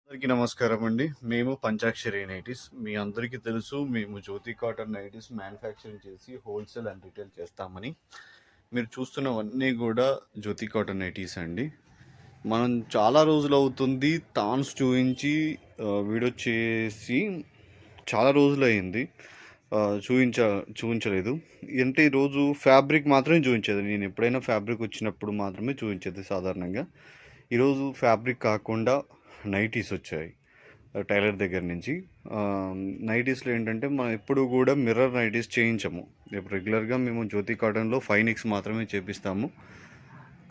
అందరికీ నమస్కారం అండి. మేము పంచాక్షరి నైటీస్. మీ అందరికీ తెలుసు మేము జ్యోతి కాటన్ నైటీస్ మ్యానుఫ్యాక్చరింగ్ చేసి హోల్సేల్ అండ్ రిటైల్ చేస్తామని. మీరు చూస్తున్నవన్నీ కూడా జ్యోతి కాటన్ నైటీస్ అండి. మనం చాలా రోజులు అవుతుంది తాన్స్ చూయించి వీడియో చేసి చాలా రోజులు అయింది. చూపించలేదు. అంటే ఈరోజు ఫ్యాబ్రిక్ మాత్రమే చూపించేది. నేను ఎప్పుడైనా ఫ్యాబ్రిక్ వచ్చినప్పుడు మాత్రమే చూపించేది సాధారణంగా. ఈరోజు ఫ్యాబ్రిక్ కాకుండా నైటీస్ వచ్చాయి టైలర్ దగ్గర నుంచి. నైటీస్లో ఏంటంటే మనం ఎప్పుడు కూడా మిర్రర్ నైటీస్ చేయించము. రెగ్యులర్గా మేము జ్యోతి కాటన్లో 5 నెక్స్ మాత్రమే చేపిస్తాము.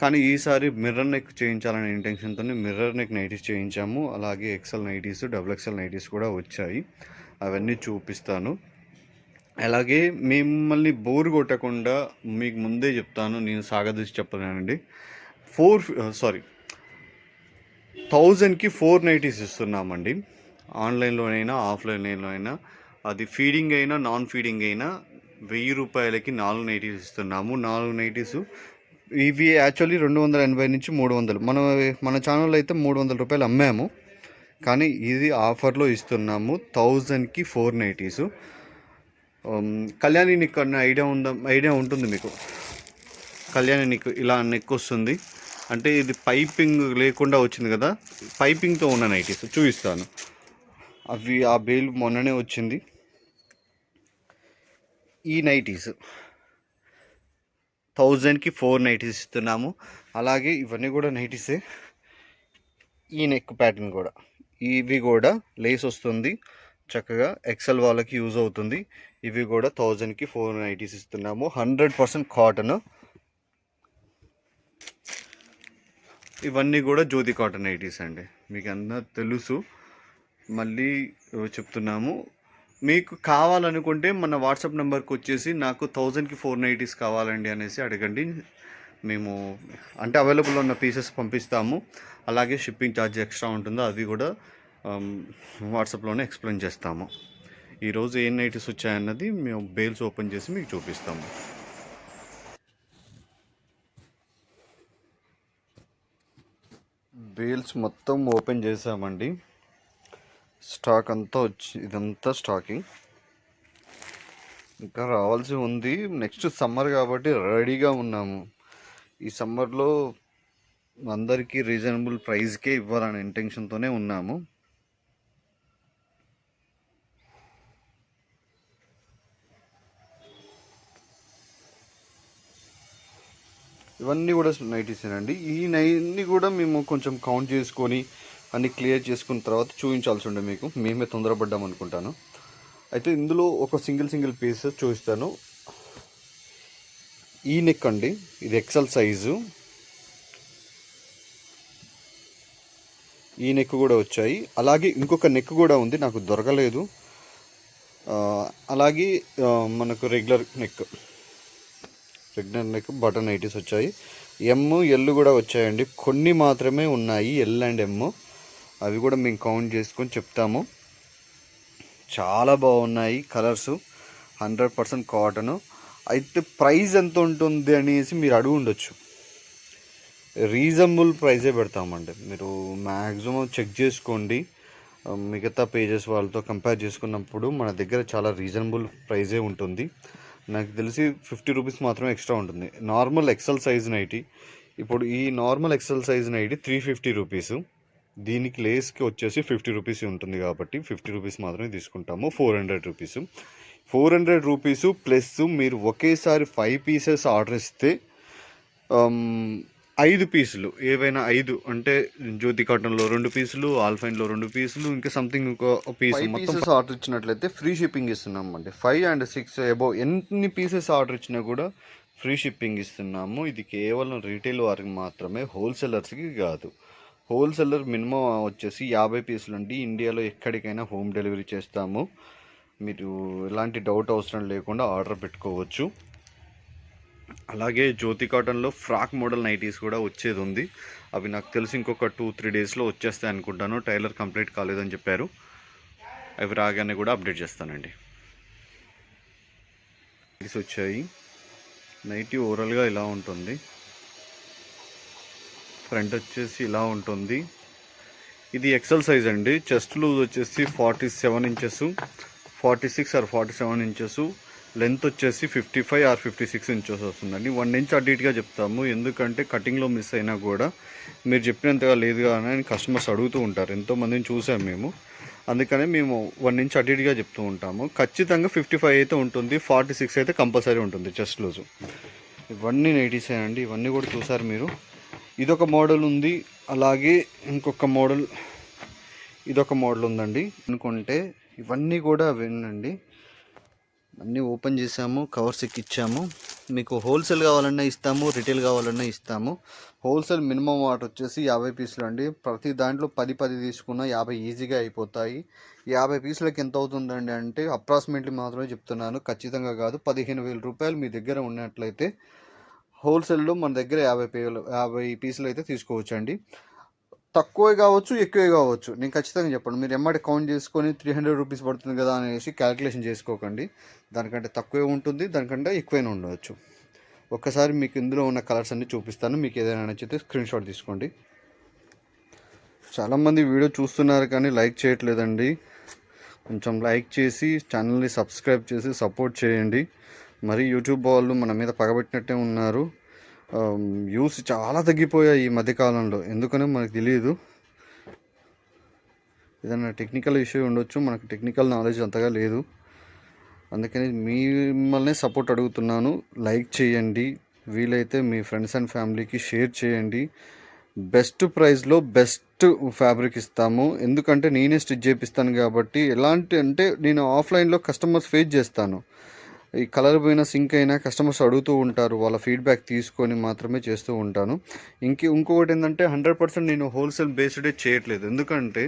కానీ ఈసారి మిర్రర్ నెక్ చేయించాలనే ఇంటెన్షన్తో మిర్రర్ నెక్ నైటీస్ చేయించాము. అలాగే excel nighties, double excel nighties కూడా వచ్చాయి. అవన్నీ చూపిస్తాను. అలాగే మిమ్మల్ని బోర్ కొట్టకుండా మీకు ముందే చెప్తాను, నేను సాగదీసి చెప్పలేనండి. 1000కి 4 నైటీస్ ఇస్తున్నామండి. ఆన్లైన్లోనైనా ఆఫ్లైన్లో అయినా, అది ఫీడింగ్ అయినా నాన్ ఫీడింగ్ అయినా 1000 రూపాయలకి 4 నైటీస్ ఇస్తున్నాము. 4 నైటీసు ఇవి యాక్చువల్లీ 280 నుంచి 300. మన ఛానల్లో అయితే 300 రూపాయలు అమ్మాము, కానీ ఇది ఆఫర్లో ఇస్తున్నాము. 1000కి 4 నైటీసు. కళ్యాణి నెక్ అన్న ఐడియా ఉంటుంది మీకు. కళ్యాణి నెక్ ఇలా నెక్ వస్తుంది. అంటే ఇది పైపింగ్ లేకుండా వచ్చింది కదా, పైపింగ్తో ఉన్న నైటీస్ చూపిస్తాను. ఆ బేల్ మొన్ననే వచ్చింది. ఈ నైటీస్ 1000కి 4 నైటీస్ ఇస్తున్నాము. అలాగే ఇవన్నీ కూడా నైటీసే. ఈ నెక్ ప్యాటర్న్ కూడా, ఇవి కూడా లేస్ వస్తుంది, చక్కగా ఎక్సెల్ వాళ్ళకి యూజ్ అవుతుంది. ఇవి కూడా 1000కి 4 నైటీస్ ఇస్తున్నాము. 100% కాటన్. ఇవన్నీ కూడా జ్యోతి కాటన్ నైటీస్ అండి. మీకు అన్నా తెలుసు, మళ్ళీ చెప్తున్నాము. మీకు కావాలనుకుంటే మన వాట్సాప్ నెంబర్కి వచ్చేసి నాకు 1000కి 4 నైటీస్ కావాలండి అనేసి అడగండి. మేము అంటే అవైలబుల్ ఉన్న పీసెస్ పంపిస్తాము. అలాగే షిప్పింగ్ ఛార్జ్ ఎక్స్ట్రా ఉంటుందో అది కూడా వాట్సాప్లోనే ఎక్స్ప్లెయిన్ చేస్తాము. ఈరోజు ఏ నైటీస్ వచ్చాయన్నది మేము బేల్స్ ఓపెన్ చేసి మీకు చూపిస్తాము. బేల్స్ మొత్తం ఓపెన్ చేసామండి. స్టాక్ అంతా ఇదంతా స్టాకింగ్ ఇంకా రావాల్సి ఉంది. నెక్స్ట్ సమ్మర్ కాబట్టి రెడీగా ఉన్నాము. ఈ సమ్మర్లో అందరికీ రీజనబుల్ ప్రైస్కే ఇవ్వాలనే ఇంటెన్షన్తోనే ఉన్నాము. ఇవన్నీ కూడా నైటీసేనండి. ఈ కూడా మేము కొంచెం కౌంట్ చేసుకొని అన్ని క్లియర్ చేసుకున్న తర్వాత చూపించాల్సి ఉండే మీకు. మేమే తొందరపడ్డాం అనుకుంటాను. అయితే ఇందులో ఒక సింగిల్ పీస్ చూపిస్తాను. ఈ నెక్ అండి, ఇది ఎక్సెల్ సైజు. ఈ నెక్ కూడా వచ్చాయి. అలాగే ఇంకొక నెక్ కూడా ఉంది, నాకు దొరకలేదు. అలాగే మనకు రెగ్యులర్ నెక్ బటన్ నైటీస్ వచ్చాయి. ఎమ్, ఎల్ కూడా వచ్చాయండి. కొన్ని మాత్రమే ఉన్నాయి, ఎల్ అండ్ ఎమ్. అవి కూడా మేము కౌంట్ చేసుకొని చెప్తాము. చాలా బాగున్నాయి కలర్స్. 100% కాటను. అయితే ప్రైస్ ఎంత ఉంటుంది అనేసి మీరు అడుగు ఉండొచ్చు. రీజనబుల్ ప్రైజే పెడతామండి. మీరు మ్యాక్సిమం చెక్ చేసుకోండి. మిగతా పేజెస్ వాళ్ళతో కంపేర్ చేసుకున్నప్పుడు మన దగ్గర చాలా రీజనబుల్ ప్రైజే ఉంటుంది. నాకు తెలిసి 50 రూపీస్ మాత్రమే ఎక్స్ట్రా ఉంటుంది. నార్మల్ ఎక్సెల్ సైజ్ నైటీ, ఇప్పుడు ఈ normal XL size nighty 350 rupees. దీనికి లేస్కి వచ్చేసి 50 రూపీస్ ఉంటుంది కాబట్టి 50 రూపీస్ మాత్రమే తీసుకుంటాము. 400 రూపీస్. 400 రూపీస్ ప్లస్ మీరు ఒకేసారి 5 పీసెస్ ఆర్డర్ ఇస్తే 5 పీసులు, ఏవైనా 5 అంటే జ్యోతి కాటన్లో 2 పీసులు, ఆల్ఫైన్లో 2 పీసులు, ఇంకా సంథింగ్ ఇంకో పీస్, మొత్తం ఆర్డర్ ఇచ్చినట్లయితే ఫ్రీ షిప్పింగ్ ఇస్తున్నాం అండి. 5 and 6 అబౌవ్ ఎన్ని పీసెస్ ఆర్డర్ ఇచ్చినా కూడా ఫ్రీ షిప్పింగ్ ఇస్తున్నాము. ఇది కేవలం రీటైల్ వారికి మాత్రమే, హోల్సేలర్స్కి కాదు. హోల్సేలర్ మినిమం వచ్చేసి 50 పీసులు అండి. ఇండియాలో ఎక్కడికైనా హోమ్ డెలివరీ చేస్తాము. మీరు ఎలాంటి డౌట్ అవసరం లేకుండా ఆర్డర్ పెట్టుకోవచ్చు. అలాగే జ్యోతి కాటన్లో ఫ్రాక్ మోడల్ నైటీస్ కూడా వచ్చేది ఉంది. అవి నాకు తెలిసి ఇంకొక 2-3 డేస్లో వచ్చేస్తాయి అనుకుంటాను. టైలర్ కంప్లీట్ కాలేదని చెప్పారు. అవి రాగానే కూడా అప్డేట్ చేస్తానండి. నైటీస్ వచ్చాయి. నైటీ ఓవరాల్గా ఇలా ఉంటుంది. ఫ్రంట్ వచ్చేసి ఇలా ఉంటుంది. ఇది ఎక్సెల్ సైజ్ అండి. చెస్ట్ లూజ్ వచ్చేసి 47 ఇంచెస్, 46 ఆర్ 47 ఇంచెస్, లెంత్ వచ్చేసి 55 ఆర్ 56 ఇంచెస్ వస్తుందండి. 1 ఇంచ్ అటు ఇటుగా చెప్తాము, ఎందుకంటే కటింగ్లో మిస్ అయినా కూడా మీరు చెప్పినంతగా లేదుగా అని కస్టమర్స్ అడుగుతూ ఉంటారు. ఎంతోమందిని చూసాం మేము, అందుకనే మేము 1 ఇంచ్ అటు ఇటుగా చెప్తూ ఉంటాము. ఖచ్చితంగా 55 అయితే ఉంటుంది, 46 అయితే కంపల్సరీ ఉంటుంది చెస్ట్ లూజు. ఇవన్నీ నైటీసే అండి, ఇవన్నీ కూడా చూసారు మీరు. ఇదొక మోడల్ ఉంది, అలాగే ఇంకొక మోడల్, ఇదొక మోడల్ ఉందండి. అనుకుంటే ఇవన్నీ కూడా వినండి, అన్నీ ఓపెన్ చేసాము, కవర్స్ ఎక్కిచ్చాము. మీకు హోల్సేల్ కావాలన్నా ఇస్తాము, రిటైల్ కావాలన్నా ఇస్తాము. హోల్సేల్ మినిమం వాట్ వచ్చేసి 50 పీసులు అండి. ప్రతి దాంట్లో 10 తీసుకున్నా 50 ఈజీగా అయిపోతాయి. 50 పీసులకి ఎంత అవుతుందండి అంటే అప్రాక్సిమేట్లీ మాత్రమే చెప్తున్నాను, ఖచ్చితంగా కాదు. 15,000 రూపాయలు మీ దగ్గర ఉన్నట్లయితే హోల్సేల్లో మన దగ్గర 50 పీసులు అయితే తీసుకోవచ్చు అండి. తక్కువే కావచ్చు, ఎక్కువే కావచ్చు, నేను ఖచ్చితంగా చెప్పండి. మీరు ఎమ్మటి కౌంట్ చేసుకొని 300 రూపీస్ పడుతుంది కదా అనేసి క్యాలిక్యులేషన్ చేసుకోకండి. దానికంటే తక్కువే ఉంటుంది, దానికంటే ఎక్కువైనా ఉండవచ్చు. ఒక్కసారి మీకు ఇందులో ఉన్న కలర్స్ అన్నీ చూపిస్తాను, మీకు ఏదైనా నచ్చితే స్క్రీన్ షాట్ తీసుకోండి. చాలామంది వీడియో చూస్తున్నారు కానీ లైక్ చేయట్లేదండి. కొంచెం లైక్ చేసి ఛానల్ని సబ్స్క్రైబ్ చేసి సపోర్ట్ చేయండి. మరి యూట్యూబ్ వాళ్ళు మన మీద పగబెట్టినట్టే ఉన్నారు. వ్యూస్ చాలా తగ్గిపోయాయి ఈ మధ్యకాలంలో, ఎందుకనో మనకు తెలియదు. ఏదైనా టెక్నికల్ ఇష్యూ ఉండొచ్చు, మనకు టెక్నికల్ నాలెడ్జ్ అంతగా లేదు. అందుకని మిమ్మల్ని సపోర్ట్ అడుగుతున్నాను. లైక్ చేయండి, వీలైతే మీ ఫ్రెండ్స్ అండ్ ఫ్యామిలీకి షేర్ చేయండి. బెస్ట్ ప్రైస్లో బెస్ట్ ఫ్యాబ్రిక్ ఇస్తాము, ఎందుకంటే నేనే స్టిచ్ చేపిస్తాను కాబట్టి. ఎలాంటి అంటే నేను ఆఫ్లైన్లో కస్టమర్స్ ఫేస్ చేస్తాను. ఈ కలర్ పోయినా సింక్ అయినా కస్టమర్స్ అడుగుతూ ఉంటారు, వాళ్ళ ఫీడ్బ్యాక్ తీసుకొని మాత్రమే చేస్తూ ఉంటాను. ఇంకొకటి ఏంటంటే 100% నేను హోల్సేల్ బేస్డే చేయట్లేదు, ఎందుకంటే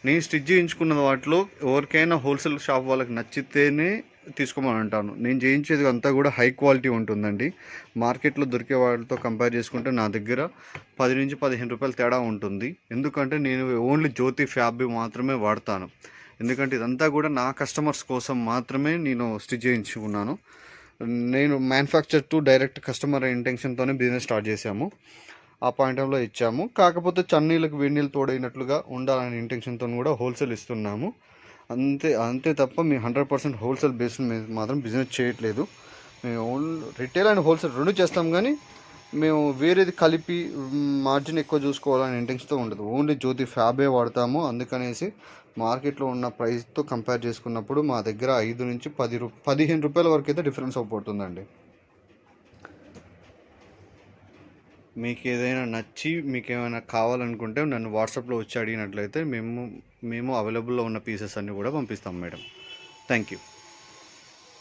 నేను స్టిచ్ చేయించుకున్న వాటిలో ఎవరికైనా హోల్సేల్ షాప్ వాళ్ళకి నచ్చితేనే తీసుకోమని అంటాను. నేను చేయించేది అంతా కూడా హై క్వాలిటీ ఉంటుందండి. మార్కెట్లో దొరికే వాటితో కంపేర్ చేసుకుంటే నా దగ్గర 10 నుంచి 15 రూపాయలు తేడా ఉంటుంది, ఎందుకంటే నేను ఓన్లీ జ్యోతి ఫ్యాబ్రిక్ మాత్రమే వాడతాను. ఎందుకంటే ఇదంతా కూడా నా కస్టమర్స్ కోసం మాత్రమే నేను స్టిచ్ చేయించుకున్నాను. నేను మ్యానుఫ్యాక్చర్ టు డైరెక్ట్ కస్టమర్ ఇంటెన్షన్తోనే బిజినెస్ స్టార్ట్ చేశాము, ఆ పాయింట్ ఆఫ్లో ఇచ్చాము. కాకపోతే చన్నీళ్ళకి వేడినీళ్ళు తోడైనట్లుగా ఉండాలనే ఇంటెన్షన్తో కూడా హోల్సేల్ ఇస్తున్నాము. అంతే తప్ప మేము 100% హోల్సేల్ బేస్డ్ మీద మాత్రం బిజినెస్ చేయట్లేదు. మేము ఓన్లీ రిటైల్ అండ్ హోల్సేల్ రెండు చేస్తాం, కానీ మేము వేరేది కలిపి మార్జిన్ ఎక్కువ చూసుకోవాలనే ఇంటెన్షన్తో ఉండదు. ఓన్లీ జ్యోతి ఫ్యాబే వాడతాము. అందుకనేసి మార్కెట్లో ఉన్న ప్రైస్తో కంపేర్ చేసుకున్నప్పుడు మా దగ్గర 5 నుంచి 15 రూపాయల వరకు అయితే డిఫరెన్స్ అయిపోతుందండి. మీకు ఏదైనా నచ్చి మీకు ఏమైనా కావాలనుకుంటే నన్ను వాట్సాప్లో వచ్చి అడిగినట్లయితే మేము అవైలబుల్లో ఉన్న పీసెస్ అన్నీ కూడా పంపిస్తాం మేడం. Thank you.